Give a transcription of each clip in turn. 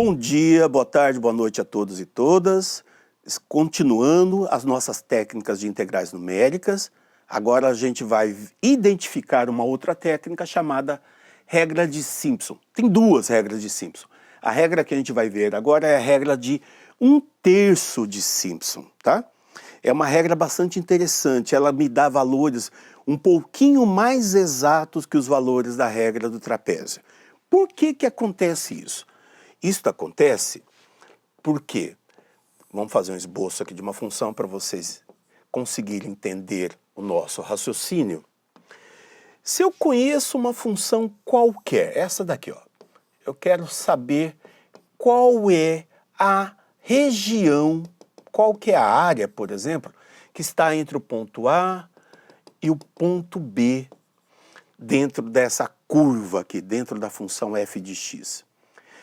Bom dia, boa tarde, boa noite a todos e todas. Continuando as nossas técnicas de integrais numéricas, agora a gente vai identificar uma outra técnica chamada regra de Simpson. Tem duas regras de Simpson. A regra que a gente vai ver agora é a regra de 1/3 de Simpson, tá? É uma regra bastante interessante, ela me dá valores um pouquinho mais exatos que os valores da regra do trapézio. Por que que acontece isso? Isso acontece porque, vamos fazer um esboço aqui de uma função para vocês conseguirem entender o nosso raciocínio. Se eu conheço uma função qualquer, essa daqui, ó, eu quero saber qual é a região, qual que é a área, por exemplo, que está entre o ponto A e o ponto B, dentro dessa curva aqui, dentro da função f de x.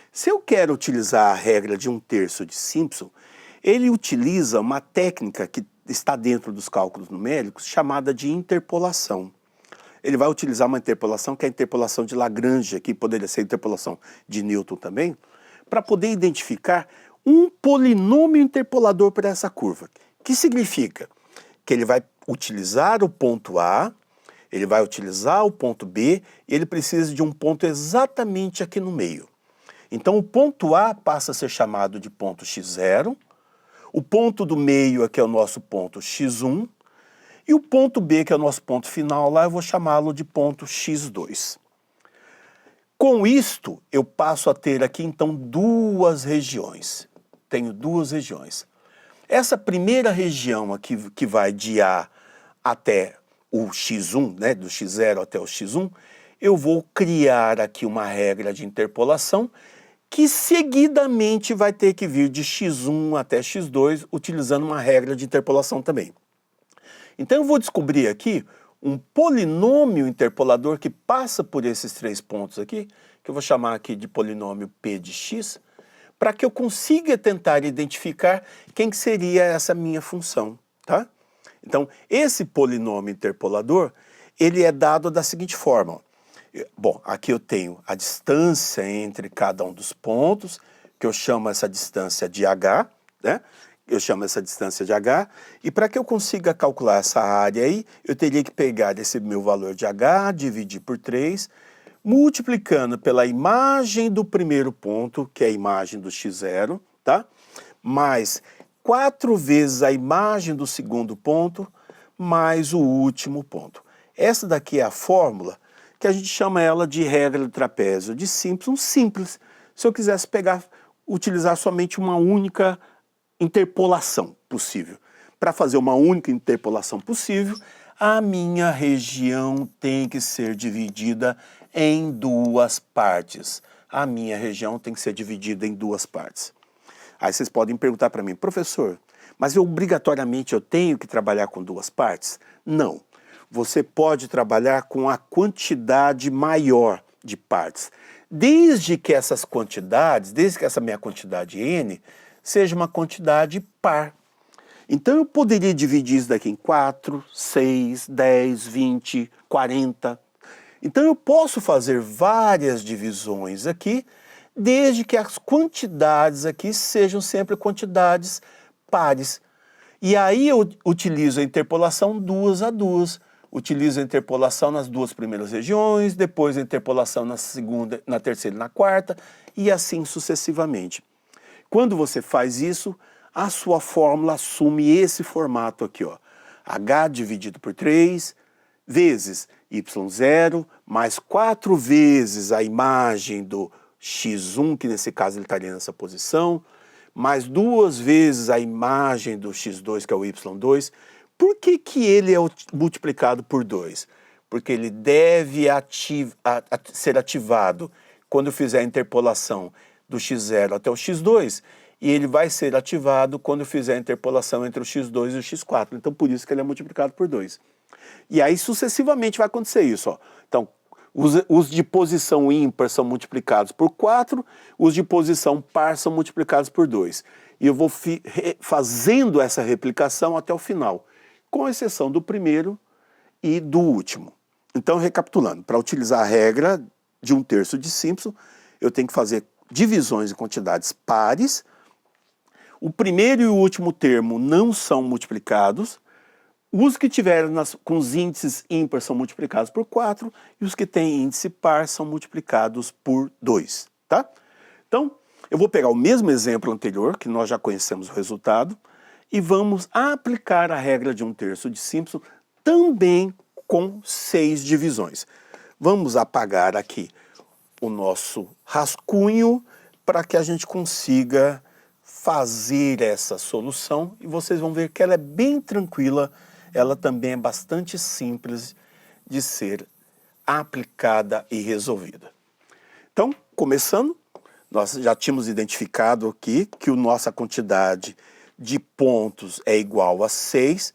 Se eu quero utilizar a regra de 1/3 de Simpson, ele utiliza uma técnica que está dentro dos cálculos numéricos chamada de interpolação. Ele vai utilizar uma interpolação que é a interpolação de Lagrange, que poderia ser a interpolação de Newton também, para poder identificar um polinômio interpolador para essa curva. Que significa que ele vai utilizar o ponto A, ele vai utilizar o ponto B, e ele precisa de um ponto exatamente aqui no meio. Então o ponto A passa a ser chamado de ponto x0, o ponto do meio aqui é o nosso ponto x1, e o ponto B, que é o nosso ponto final lá, eu vou chamá-lo de ponto x2. Com isto, eu passo a ter aqui então duas regiões. Tenho duas regiões. Essa primeira região aqui, que vai de A até o x1, né, do x0 até o x1, eu vou criar aqui uma regra de interpolação que seguidamente vai ter que vir de x1 até x2, utilizando uma regra de interpolação também. Então eu vou descobrir aqui um polinômio interpolador que passa por esses três pontos aqui, que eu vou chamar aqui de polinômio p de x, para que eu consiga tentar identificar quem que seria essa minha função, tá? Então, esse polinômio interpolador, ele é dado da seguinte forma. Bom, aqui eu tenho a distância entre cada um dos pontos, que eu chamo essa distância de h, né? Eu chamo essa distância de h, e para que eu consiga calcular essa área aí, eu teria que pegar esse meu valor de h, dividir por 3, multiplicando pela imagem do primeiro ponto, que é a imagem do x0, tá? Mais 4 vezes a imagem do segundo ponto, mais o último ponto. Essa daqui é a fórmula que a gente chama ela de regra do trapézio de Simpson simples. Se eu quisesse utilizar somente uma única interpolação possível. Para fazer uma única interpolação possível, a minha região tem que ser dividida em duas partes. A minha região tem que ser dividida em duas partes. Aí vocês podem perguntar para mim, professor, mas obrigatoriamente eu tenho que trabalhar com duas partes? Não. Você pode trabalhar com a quantidade maior de partes, desde que essas quantidades, desde que essa minha quantidade n, seja uma quantidade par. Então eu poderia dividir isso daqui em 4, 6, 10, 20, 40. Então eu posso fazer várias divisões aqui, desde que as quantidades aqui sejam sempre quantidades pares. E aí eu utilizo a interpolação 2 a 2. Utilizo a interpolação nas duas primeiras regiões, depois a interpolação na segunda, na terceira e na quarta, e assim sucessivamente. Quando você faz isso, a sua fórmula assume esse formato aqui, ó. H dividido por 3 vezes y0 mais 4 vezes a imagem do x1, que nesse caso ele estaria nessa posição, mais 2 vezes a imagem do x2, que é o y2. Por que que ele é multiplicado por 2? Porque ele deve ser ativado quando eu fizer a interpolação do x0 até o x2, e ele vai ser ativado quando eu fizer a interpolação entre o x2 e o x4. Então, por isso que ele é multiplicado por 2. E aí, sucessivamente, vai acontecer isso, ó. Então, os de posição ímpar são multiplicados por 4, os de posição par são multiplicados por 2. E eu vou fazendo essa replicação até o final, com exceção do primeiro e do último. Então, recapitulando, para utilizar a regra de 1/3 de Simpson, eu tenho que fazer divisões em quantidades pares. O primeiro e o último termo não são multiplicados. Os que tiverem com os índices ímpares são multiplicados por 4 e os que têm índice par são multiplicados por 2, tá? Então, eu vou pegar o mesmo exemplo anterior, que nós já conhecemos o resultado, e vamos aplicar a regra de 1/3 de Simpson também com 6 divisões. Vamos apagar aqui o nosso rascunho para que a gente consiga fazer essa solução e vocês vão ver que ela é bem tranquila, ela também é bastante simples de ser aplicada e resolvida. Então, começando, nós já tínhamos identificado aqui que a nossa quantidade de pontos é igual a 6.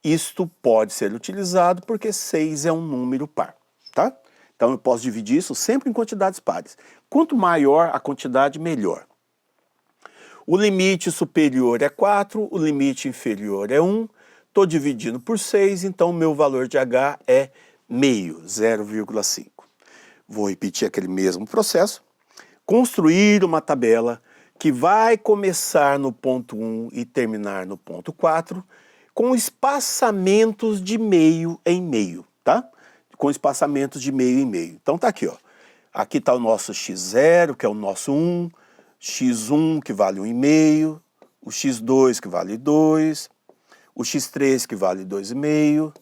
Isto pode ser utilizado porque 6 é um número par, tá? Então eu posso dividir isso sempre em quantidades pares. Quanto maior a quantidade, melhor. O limite superior é 4, o limite inferior é 1. Estou dividindo por 6, então o meu valor de H é meio, 0,5. Vou repetir aquele mesmo processo. Construir uma tabela que vai começar no ponto 1 e terminar no ponto 4, com espaçamentos de meio em meio, tá? Com espaçamentos de meio em meio. Então tá aqui, ó. Aqui está o nosso x0, que é o nosso 1, x1, que vale 1,5, o x2, que vale 2, o x3, que vale 2,5,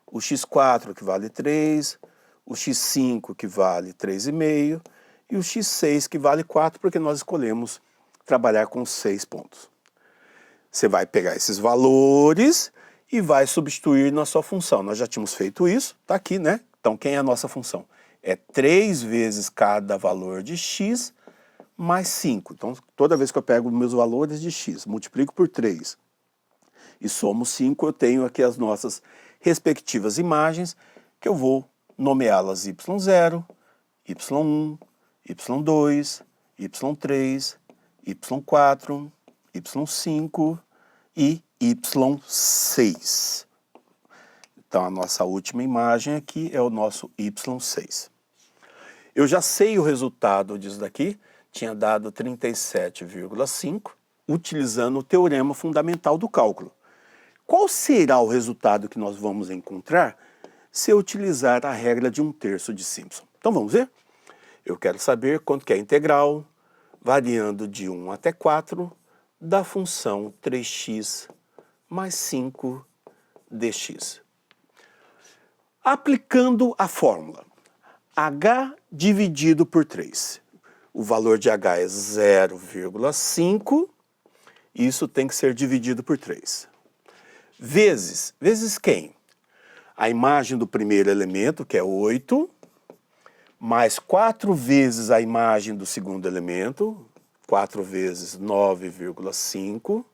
o x4, que vale 3, o x5, que vale 3,5, e o x6, que vale 4, porque nós escolhemos trabalhar com 6 pontos. Você vai pegar esses valores e vai substituir na sua função. Nós já tínhamos feito isso, tá aqui, né? Então, quem é a nossa função? É 3 vezes cada valor de x mais 5. Então, toda vez que eu pego meus valores de x, multiplico por 3 e somo 5, eu tenho aqui as nossas respectivas imagens, que eu vou nomeá-las y0, y1, y2, y3, y4, y5 e y6. Então, a nossa última imagem aqui é o nosso y6. Eu já sei o resultado disso daqui, tinha dado 37,5, utilizando o teorema fundamental do cálculo. Qual será o resultado que nós vamos encontrar se eu utilizar a regra de 1/3 de Simpson? Então, vamos ver? Eu quero saber quanto que é a integral, variando de 1 até 4, da função 3x mais 5 dx. Aplicando a fórmula, h dividido por 3. O valor de h é 0,5, isso tem que ser dividido por 3. Vezes quem? A imagem do primeiro elemento, que é 8, mais 4 vezes a imagem do segundo elemento, 4 vezes 9,5,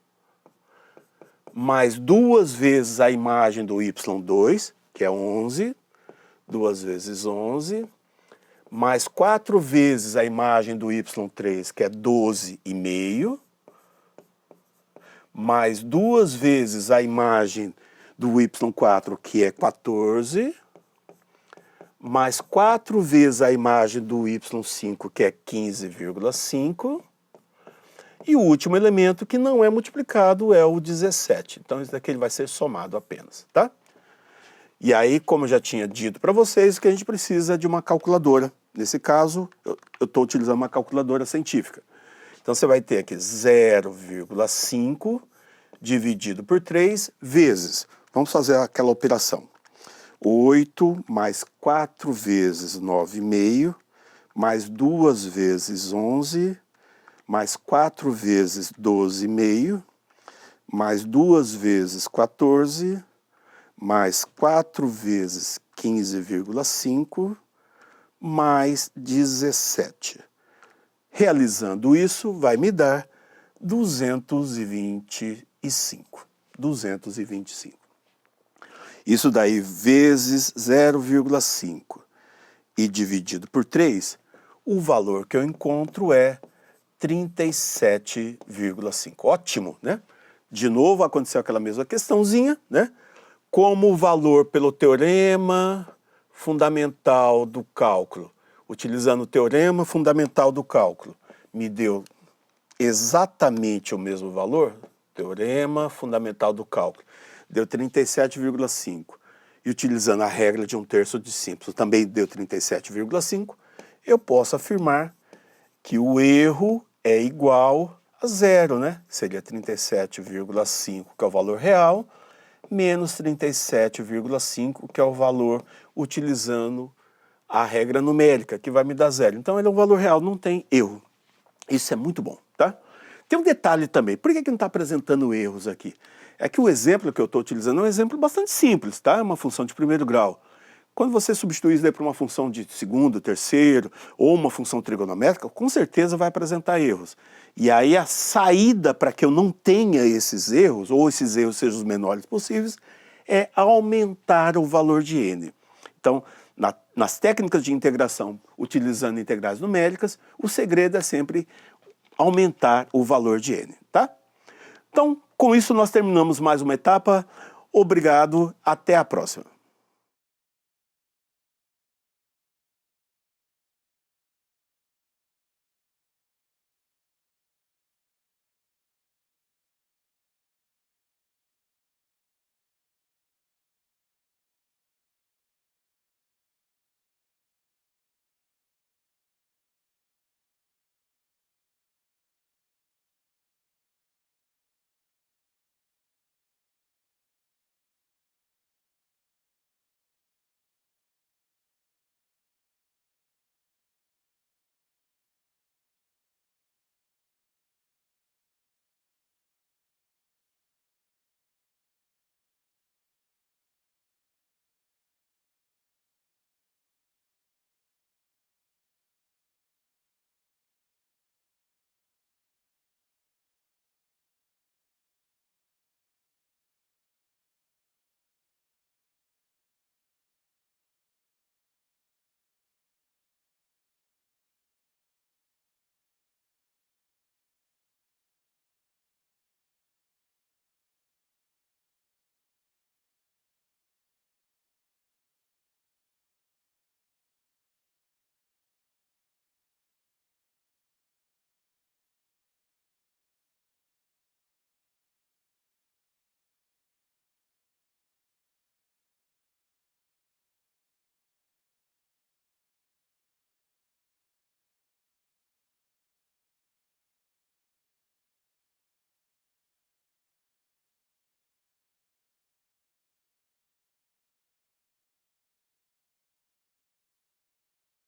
mais 2 vezes a imagem do y2, que é 11, 2 vezes 11, mais 4 vezes a imagem do y3, que é 12,5, mais 2 vezes a imagem do y4, que é 14, mais 4 vezes a imagem do y5, que é 15,5, e o último elemento que não é multiplicado é o 17. Então, isso daqui ele vai ser somado apenas, tá? E aí, como eu já tinha dito para vocês, que a gente precisa de uma calculadora. Nesse caso, eu estou utilizando uma calculadora científica. Então, você vai ter aqui 0,5 dividido por 3 vezes. Vamos fazer aquela operação. 8 mais 4 vezes 9,5, mais 2 vezes 11, mais 4 vezes 12,5, mais 2 vezes 14, mais 4 vezes 15,5, mais 17. Realizando isso, vai me dar 225. 225. Isso daí vezes 0,5 e dividido por 3, o valor que eu encontro é 37,5. Ótimo, né? De novo aconteceu aquela mesma questãozinha, né? Como o valor pelo teorema fundamental do cálculo, utilizando o teorema fundamental do cálculo, me deu exatamente o mesmo valor, teorema fundamental do cálculo, deu 37,5. E utilizando a regra de 1/3 de Simpson, também deu 37,5, eu posso afirmar que o erro é igual a zero, né? Seria 37,5, que é o valor real, menos 37,5, que é o valor utilizando a regra numérica, que vai me dar zero. Então ele é um valor real, não tem erro. Isso é muito bom, tá? Tem um detalhe também, por que não está apresentando erros aqui? É que o exemplo que eu estou utilizando é um exemplo bastante simples, tá? É uma função de primeiro grau. Quando você substituir isso daí para uma função de segundo, terceiro, ou uma função trigonométrica, com certeza vai apresentar erros. E aí a saída para que eu não tenha esses erros, ou esses erros sejam os menores possíveis, é aumentar o valor de n. Então, nas técnicas de integração, utilizando integrais numéricas, o segredo é sempre aumentar o valor de n, tá? Então, com isso nós terminamos mais uma etapa. Obrigado, até a próxima.